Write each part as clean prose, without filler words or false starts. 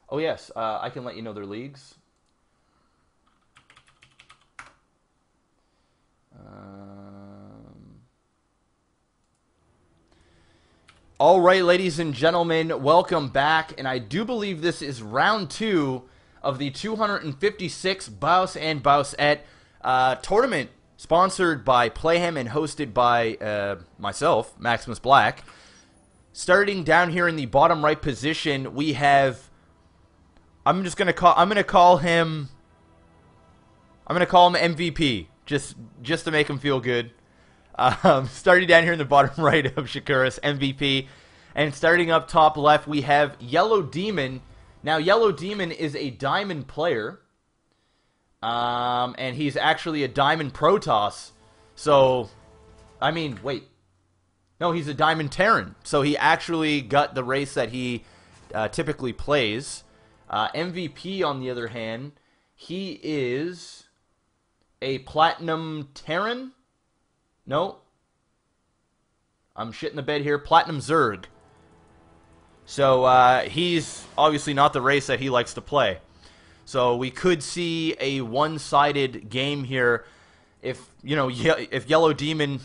Oh, yes, I can let you know their leagues. All right, ladies and gentlemen, welcome back. And I do believe this is round 2 of the 256 Baus and Bausette tournament, sponsored by Playham and hosted by myself, MaximusBlack. Starting down here in the bottom right position, we have. I'm gonna call him MVP, just to make him feel good. Starting down here in the bottom right of Shakuras, MVP. And starting up top left, we have Yellow Demon. Now, Yellow Demon is a Diamond player. And he's actually a Diamond Protoss. So, I mean, wait. No, he's a Diamond Terran. So he actually got the race that he typically plays. MVP, on the other hand, he is a Platinum Terran. No. I'm shitting the bed here. Platinum Zerg. So, he's obviously not the race that he likes to play. So, we could see a one-sided game here if, you know, if Yellow Demon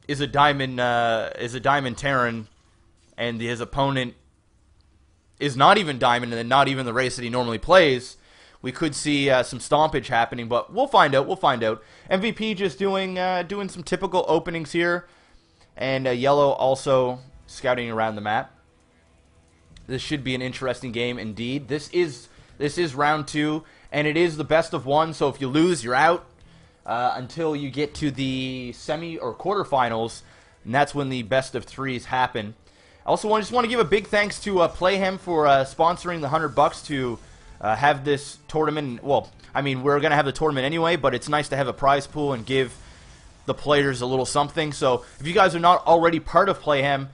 is a Diamond Terran and his opponent is not even Diamond and then not even the race that he normally plays. We could see some stompage happening, but we'll find out. We'll find out. MVP just doing some typical openings here, and Yellow also scouting around the map. This should be an interesting game indeed. This is round 2, and it is the best of 1. So if you lose, you're out until you get to the semi or quarterfinals, and that's when the best of 3s happen. I also just want to give a big thanks to Playham for sponsoring the $100 to. Have this tournament. Well, I mean, we're going to have the tournament anyway, but it's nice to have a prize pool and give the players a little something. So if you guys are not already part of Playham,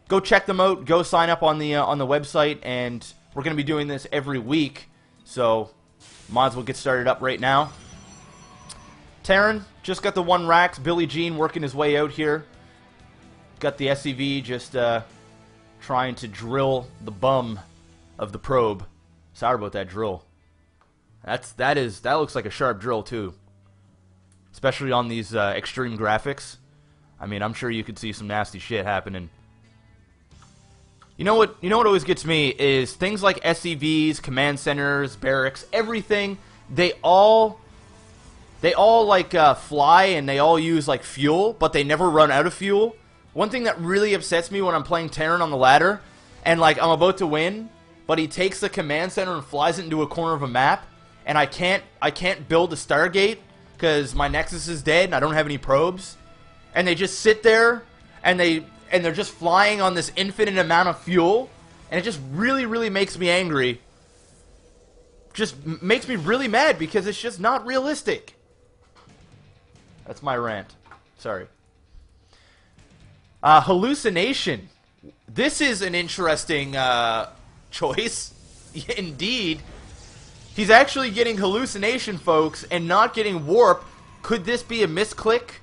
go check them out. Go sign up on the website, and we're going to be doing this every week. So might as well get started up right now. Terran just got the 1 racks. Billy Jean working his way out here. Got the SCV just trying to drill the bum of the probe. Sorry about that drill. That looks like a sharp drill too, especially on these extreme graphics. I mean, I'm sure you could see some nasty shit happening. You know what always gets me is things like SCVs, command centers, barracks, everything. They all like fly and they all use like fuel, but they never run out of fuel. One thing that really upsets me when I'm playing Terran on the ladder and like I'm about to win, but he takes the command center and flies it into a corner of a map, and I can't build a Stargate because my Nexus is dead and I don't have any probes, and they just sit there and they're just flying on this infinite amount of fuel, and it just really makes me angry. Just makes me really mad because it's just not realistic. That's my rant. Sorry. Hallucination. This is an interesting choice. Indeed. He's actually getting hallucination, folks, and not getting warp. Could this be a misclick?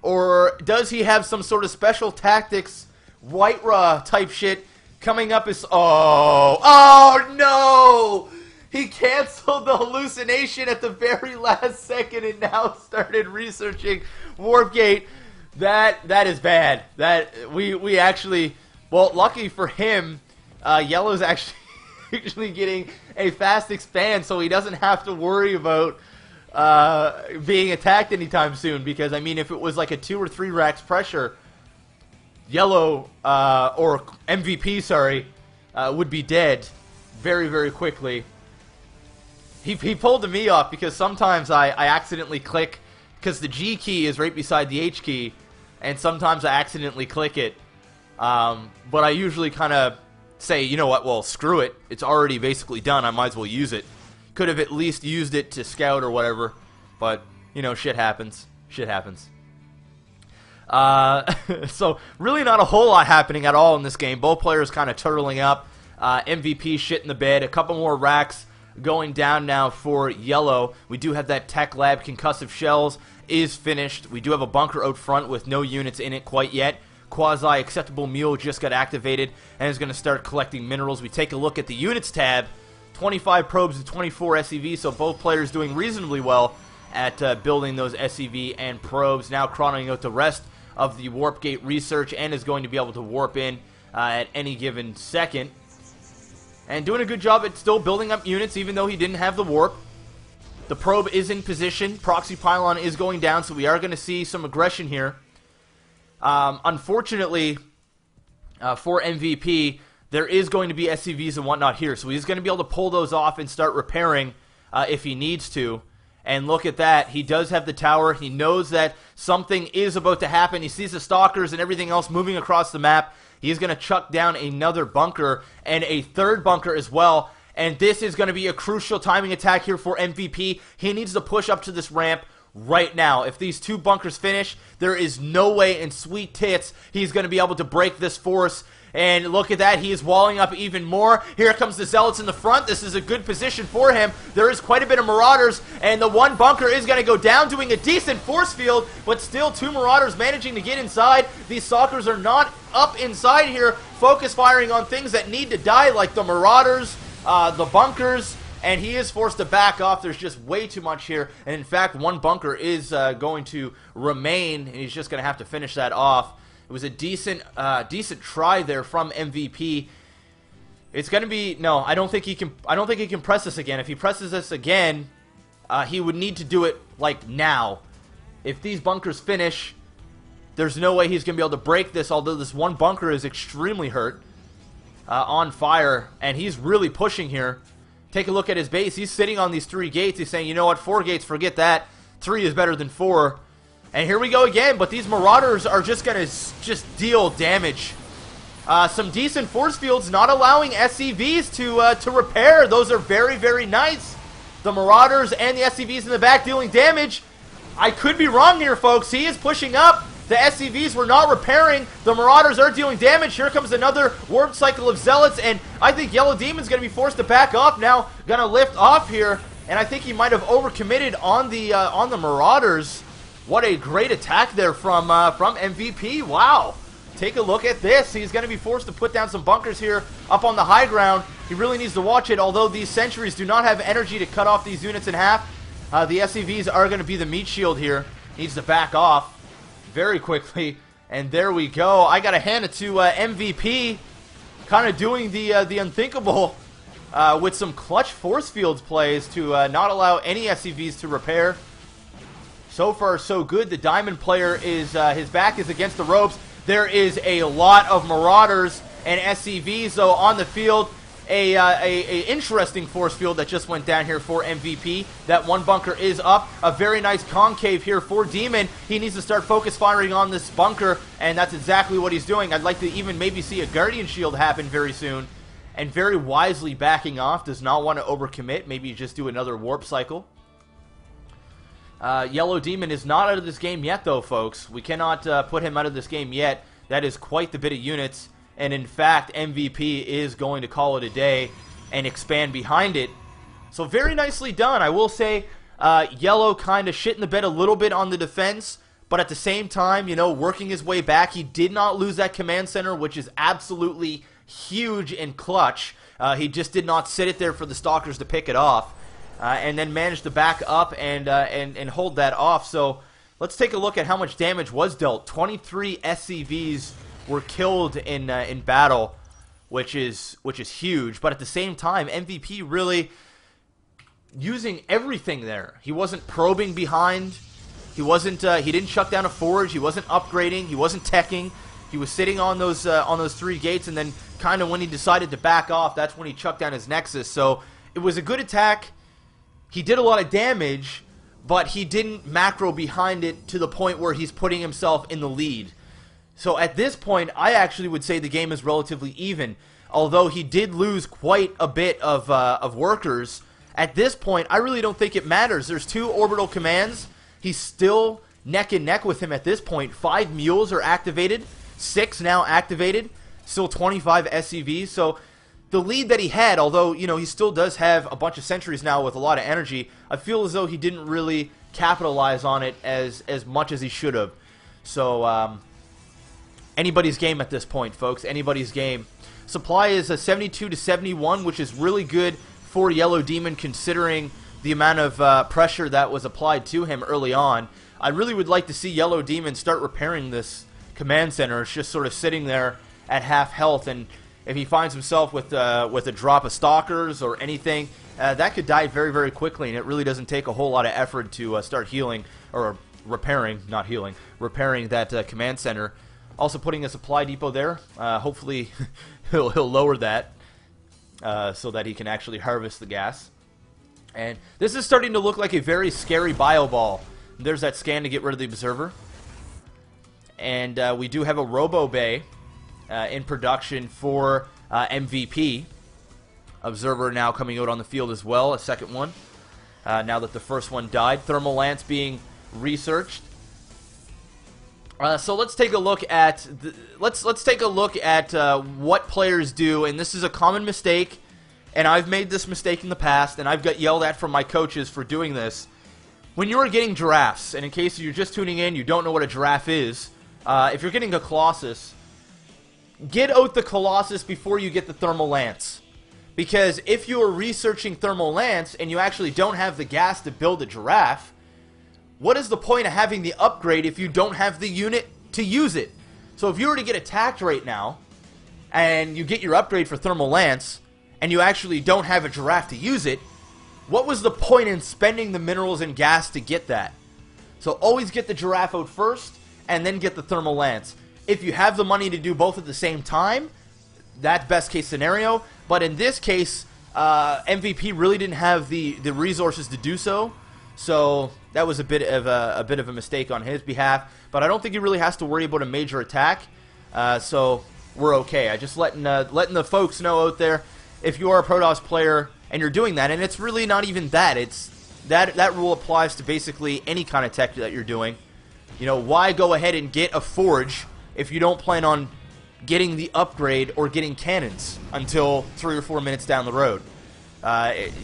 Or does he have some sort of special tactics, White Raw type shit coming up as... Oh no! He canceled the hallucination at the very last second and now started researching Warpgate. That is bad. That we actually... Well, lucky for him... Yellow's actually getting a fast expand, so he doesn't have to worry about being attacked anytime soon. Because, I mean, if it was like a 2 or 3 racks pressure, Yellow, or MVP, sorry, would be dead very quickly. He pulled me off because sometimes I accidentally click, because the G key is right beside the H key, and sometimes I accidentally click it. But I usually kind of say, you know what, well, screw it. It's already basically done. I might as well use it. Could have at least used it to scout or whatever. But, you know, shit happens. Shit happens. So, really not a whole lot happening at all in this game. Both players kind of turtling up. MVP shit in the bed. A couple more racks going down now for Yellow. We do have that Tech Lab concussive shells is finished. We do have a bunker out front with no units in it quite yet. quasi-acceptable mule just got activated and is going to start collecting minerals. We take a look at the units tab. 25 probes and 24 SCVs, so both players doing reasonably well at building those SCV and probes. Now chronoing out the rest of the warp gate research and is going to be able to warp in at any given second. And doing a good job at still building up units even though he didn't have the warp. The probe is in position. Proxy pylon is going down, so we are going to see some aggression here. Unfortunately, for MVP, there is going to be SCVs and whatnot here, so he's going to be able to pull those off and start repairing if he needs to. And look at that. He does have the tower. He knows that something is about to happen. He sees the stalkers and everything else moving across the map. He's going to chuck down another bunker and a third bunker as well. And this is going to be a crucial timing attack here for MVP. He needs to push up to this ramp right now. If these two bunkers finish, there is no way in sweet tits he's going to be able to break this force. And look at that, he is walling up even more. Here comes the Zealots in the front. This is a good position for him. There is quite a bit of Marauders, and the one bunker is going to go down, doing a decent force field, but still two Marauders managing to get inside. These Stalkers are not up inside here, focus firing on things that need to die, like the Marauders, the bunkers, and he is forced to back off. There's just way too much here, and in fact, one bunker is going to remain, and he's just going to have to finish that off. It was a decent try there from MVP. It's going to be no. I don't think he can. I don't think he can press this again. If he presses this again, he would need to do it like now. If these bunkers finish, there's no way he's going to be able to break this. Although this one bunker is extremely hurt, on fire, and he's really pushing here. Take a look at his base. He's sitting on these 3 gates. He's saying, you know what, 4 gates, forget that. 3 is better than 4. And here we go again, but these Marauders are just going to just deal damage. Some decent force fields, not allowing SCVs to repair. Those are very, very nice. The Marauders and the SCVs in the back dealing damage. I could be wrong here, folks. He is pushing up. The SCVs were not repairing. The Marauders are dealing damage. Here comes another warp cycle of Zealots, and I think Yellow Demon's going to be forced to back off now. Going to lift off here, and I think he might have overcommitted on the Marauders. What a great attack there from MVP. Wow. Take a look at this. He's going to be forced to put down some bunkers here up on the high ground. He really needs to watch it, although these sentries do not have energy to cut off these units in half. The SCVs are going to be the meat shield here. Needs to back off very quickly. And there we go. I got to hand it to MVP. Kind of doing the unthinkable with some clutch force fields plays to not allow any SCVs to repair. So far, so good. The Diamond player is, his back is against the ropes. There is a lot of Marauders and SCVs, though, on the field. A interesting force field that just went down here for MVP. That one bunker is up. A very nice concave here for Demon. He needs to start focus firing on this bunker, and that's exactly what he's doing. I'd like to even maybe see a Guardian Shield happen very soon. And very wisely backing off. Does not want to overcommit. Maybe just do another warp cycle. Yellow Demon is not out of this game yet, though, folks. We cannot put him out of this game yet. That is quite the bit of units. And in fact, MVP is going to call it a day and expand behind it. So very nicely done. I will say, Yellow kind of shit in the bed a little bit on the defense. But at the same time, you know, working his way back. He did not lose that command center, which is absolutely huge and clutch. He just did not sit it there for the Stalkers to pick it off. And then managed to back up and hold that off. So let's take a look at how much damage was dealt. 23 SCVs were killed in battle, which is huge. But at the same time, MVP really using everything there. He wasn't probing behind. He wasn't. He didn't shut down a forge. He wasn't upgrading. He wasn't teching. He was sitting on those 3 gates, and then kind of when he decided to back off, that's when he chucked down his Nexus. So it was a good attack. He did a lot of damage, but he didn't macro behind it to the point where he's putting himself in the lead. So at this point, I actually would say the game is relatively even. Although he did lose quite a bit of workers, at this point, I really don't think it matters. There's 2 orbital commands. He's still neck and neck with him at this point. 5 mules are activated, 6 now activated, still 25 SCVs. So the lead that he had, although, you know, he still does have a bunch of sentries now with a lot of energy, I feel as though he didn't really capitalize on it as much as he should have. So, anybody's game at this point, folks. Anybody's game. Supply is a 72 to 71, which is really good for Yellow Demon considering the amount of pressure that was applied to him early on. I really would like to see Yellow Demon start repairing this command center. It's just sort of sitting there at half health, and if he finds himself with a drop of stalkers or anything, that could die very, very quickly, and it really doesn't take a whole lot of effort to start healing, or repairing, not healing, repairing that command center. Also putting a supply depot there. Hopefully he'll lower that so that he can actually harvest the gas. And this is starting to look like a very scary bio ball. There's that scan to get rid of the observer. And we do have a Robo Bay in production for MVP. Observer now coming out on the field as well, a second one. Now that the first one died. Thermal Lance being researched. So let's take a look at let's take a look at what players do, and this is a common mistake, and I've made this mistake in the past, and I've got yelled at from my coaches for doing this. When you are getting giraffes, and in case you're just tuning in, you don't know what a giraffe is, if you're getting a Colossus, get out the Colossus before you get the Thermal Lance. Because if you are researching Thermal Lance and you actually don't have the gas to build a giraffe, what is the point of having the upgrade if you don't have the unit to use it? So if you were to get attacked right now, and you get your upgrade for Thermal Lance, and you actually don't have a giraffe to use it, what was the point in spending the minerals and gas to get that? So always get the giraffe out first, and then get the Thermal Lance. If you have the money to do both at the same time, that's best case scenario. But in this case, MVP really didn't have the resources to do so. So that was a bit of a mistake on his behalf. But I don't think he really has to worry about a major attack. So we're okay. I just letting the folks know out there, if you are a Protoss player and you're doing that, and it's really not even that. It's that rule applies to basically any kind of tech that you're doing. You know, why go ahead and get a forge if you don't plan on getting the upgrade or getting cannons until 3 or 4 minutes down the road?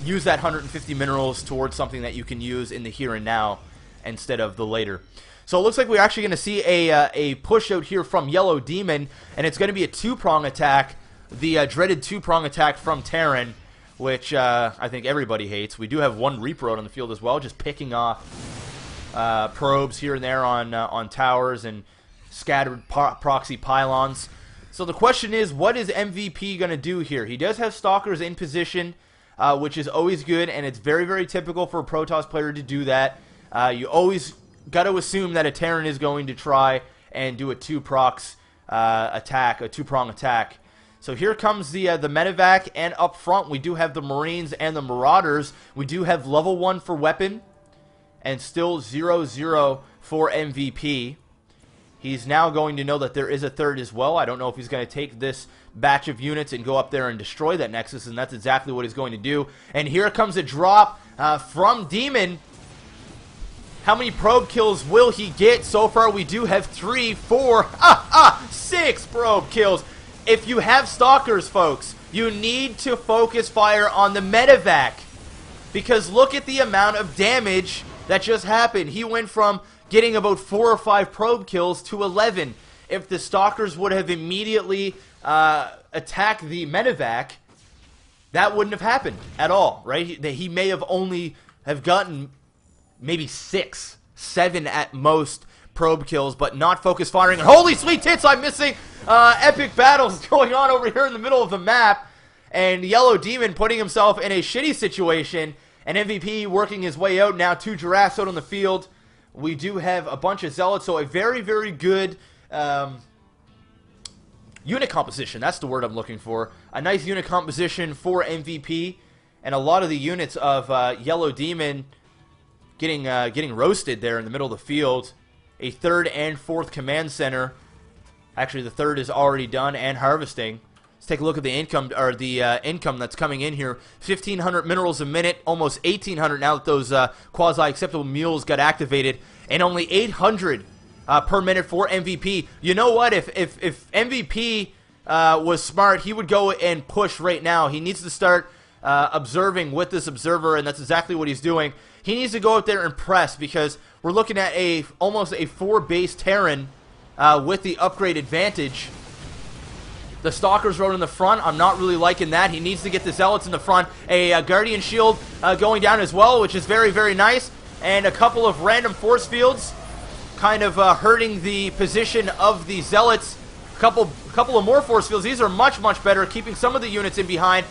Use that 150 minerals towards something that you can use in the here and now instead of the later. So it looks like we're actually going to see a push out here from Yellow Demon, and it's going to be a two-prong attack, the dreaded two-prong attack from Terran, which I think everybody hates. We do have one Reaper out on the field as well, just picking off probes here and there on towers and scattered proxy pylons. So the question is, what is MVP going to do here? He does have Stalkers in position, which is always good, and it's very, very typical for a Protoss player to do that. You always got to assume that a Terran is going to try and do a two-prong attack. So here comes the medevac, and up front we do have the Marines and the Marauders. We do have level 1 for weapon, and still 0-0 for MVP. He's now going to know that there is a third as well. I don't know if he's going to take this batch of units and go up there and destroy that Nexus, and that's exactly what he's going to do. And here comes a drop from Demon. How many probe kills will he get? So far we do have 3, 4, 6 probe kills. If you have Stalkers, folks, you need to focus fire on the medevac, because look at the amount of damage that just happened. He went from getting about 4 or 5 probe kills to 11. If the Stalkers would have immediately attacked the medevac, that wouldn't have happened at all, right? He may have only have gotten maybe 6, 7 at most probe kills, but not focus firing. And holy sweet tits, I'm missing epic battles going on over here in the middle of the map, and Yellow Demon putting himself in a shitty situation, and MVP working his way out now. 2 giraffes out on the field. We do have a bunch of zealots, so a very, very good unit composition. That's the word I'm looking for. A nice unit composition for MVP, and a lot of the units of Yellow Demon getting roasted there in the middle of the field. A 3rd and 4th command center. Actually, the 3rd is already done and harvesting. Let's take a look at the income, or the income that's coming in here. 1,500 minerals a minute, almost 1,800 now that those quasi-acceptable mules got activated, and only 800 per minute for MVP. You know what? If MVP was smart, he would go and push right now. He needs to start observing with this observer, and that's exactly what he's doing. He needs to go out there and press, because we're looking at almost a 4 base Terran with the upgrade advantage. The Stalker's Road in the front, I'm not really liking that. He needs to get the Zealots in the front. A Guardian Shield going down as well, which is very, very nice. And a couple of random force fields kind of hurting the position of the Zealots. A couple of more force fields. These are much, much better, keeping some of the units in behind.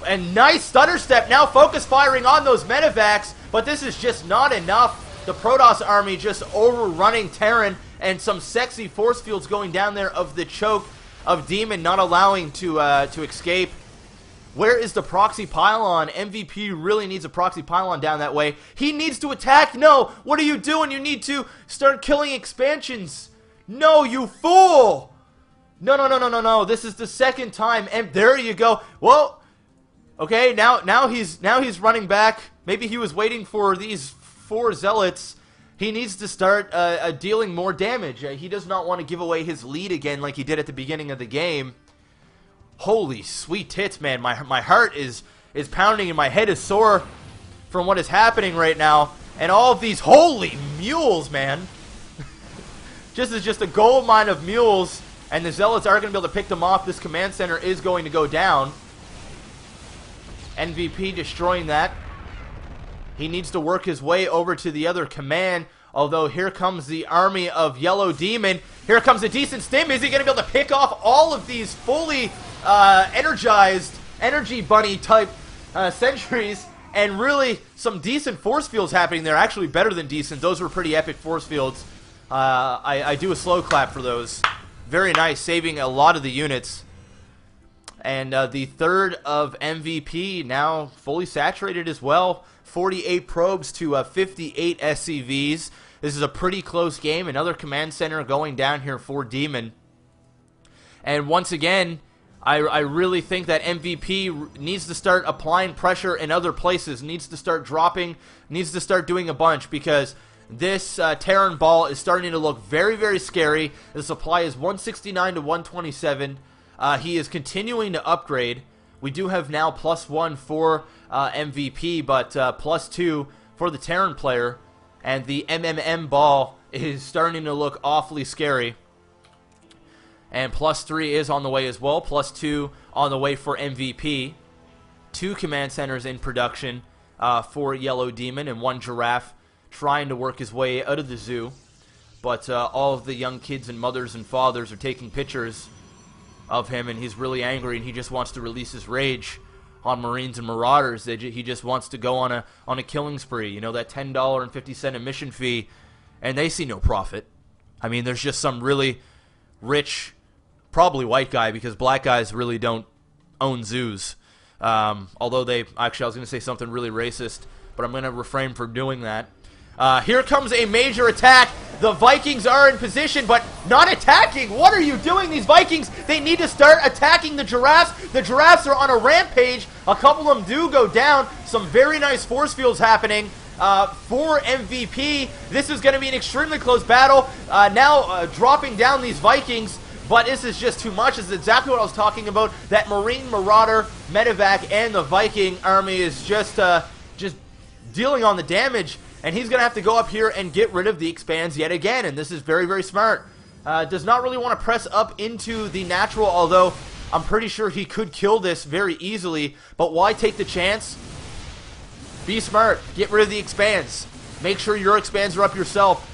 And nice stutter step, now focus firing on those medevacs, but this is just not enough. The Protoss army just overrunning Terran, and some sexy force fields going down there of the choke of Demon, not allowing to escape. Where is the proxy pylon? MVP really needs a proxy pylon down that way. He needs to attack. No, what are you doing? You need to start killing expansions. No, you fool. No, no, no, no, no, no. This is the second time, and there you go. Well, okay, now he's running back. Maybe he was waiting for these 4 Zealots. He needs to start dealing more damage. He does not want to give away his lead again like he did at the beginning of the game. Holy sweet tits, man. My heart is pounding and my head is sore from what is happening right now. And all of these holy mules, man. just a gold mine of mules. And the Zealots are going to be able to pick them off. This command center is going to go down. MVP destroying that. He needs to work his way over to the other command, although here comes the army of Yellow Demon. Here comes a decent stim. Is he going to be able to pick off all of these fully energized energy bunny type sentries? And really some decent force fields happening there. Actually better than decent. Those were pretty epic force fields. I do a slow clap for those. Very nice, saving a lot of the units. And the third of MVP now fully saturated as well. 48 probes to 58 SCVs. This is a pretty close game. Another command center going down here for Demon. And once again, I really think that MVP needs to start applying pressure in other places. Needs to start dropping. Needs to start doing a bunch, because this Terran ball is starting to look very, very scary. The supply is 169 to 127. He is continuing to upgrade. We do have now +1 for MVP, but +2 for the Terran player. And the MMM ball is starting to look awfully scary. And +3 is on the way as well. +2 on the way for MVP. 2 command centers in production for Yellow Demon, and 1 Giraffe trying to work his way out of the zoo. But all of the young kids and mothers and fathers are taking pictures of him, and he's really angry, and he just wants to release his rage on Marines and Marauders. He just wants to go on a killing spree. You know, that $10.50 admission fee, and they see no profit. I mean, there's just some really rich, probably white guy, because black guys really don't own zoos. Although actually, I was going to say something really racist, but I'm going to refrain from doing that. Here comes a major attack. The Vikings are in position, but not attacking. What are you doing, these Vikings? They need to start attacking the Giraffes. The Giraffes are on a rampage. A couple of them do go down. Some very nice force fields happening for MVP. This is going to be an extremely close battle. Now dropping down these Vikings, but this is just too much. This is exactly what I was talking about. That Marine, Marauder, Medevac, and the Viking army is just dealing on the damage. And he's going to have to go up here and get rid of the expands yet again. And this is very, very smart. Does not really want to press up into the natural, although I'm pretty sure he could kill this very easily. But why take the chance? Be smart. Get rid of the expands. Make sure your expands are up yourself.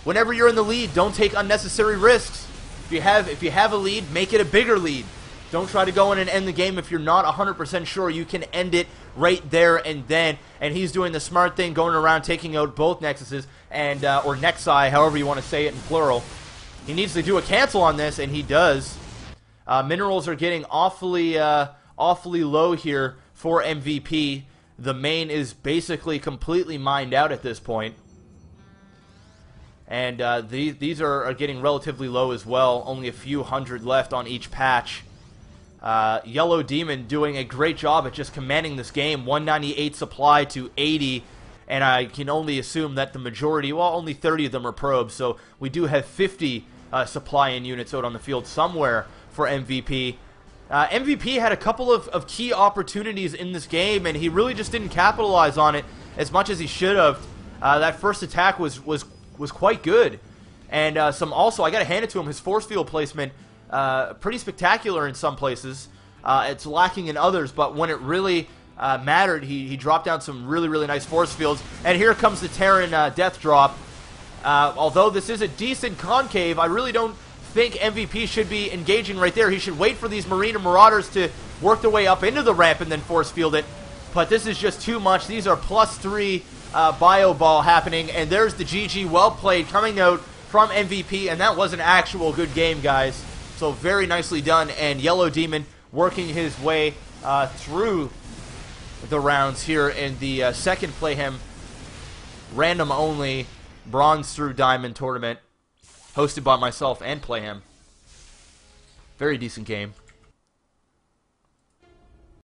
Whenever you're in the lead, don't take unnecessary risks. If you have a lead, make it a bigger lead. Don't try to go in and end the game if you're not 100% sure you can end it right there and then. And he's doing the smart thing, going around taking out both Nexuses, and or Nexi, however you want to say it in plural. He needs to do a cancel on this, and he does. Minerals are getting awfully low here for MVP. The main is basically completely mined out at this point. And these are getting relatively low as well. Only a few hundred left on each patch. Yellow Demon doing a great job at just commanding this game. 198 supply to 80, and I can only assume that the majority, well, only 30 of them are probes, so we do have 50 supply and units out on the field somewhere for MVP. MVP had a couple of key opportunities in this game, and he really just didn't capitalize on it as much as he should have. That first attack was quite good. And also, I got to hand it to him, his force field placement, pretty spectacular in some places. It's lacking in others, but when it really mattered, he dropped down some really, really nice force fields. And here comes the Terran death drop. Although this is a decent concave, I really don't think MVP should be engaging right there. He should wait for these Marine and Marauders to work their way up into the ramp and then force field it. But this is just too much. These are +3 bio ball happening, and there's the GG. Well played coming out from MVP, and that was an actual good game, guys. So very nicely done, and Yellow Demon working his way through the rounds here in the second Playhem random only Bronze through Diamond tournament hosted by myself and Playhem. Very decent game.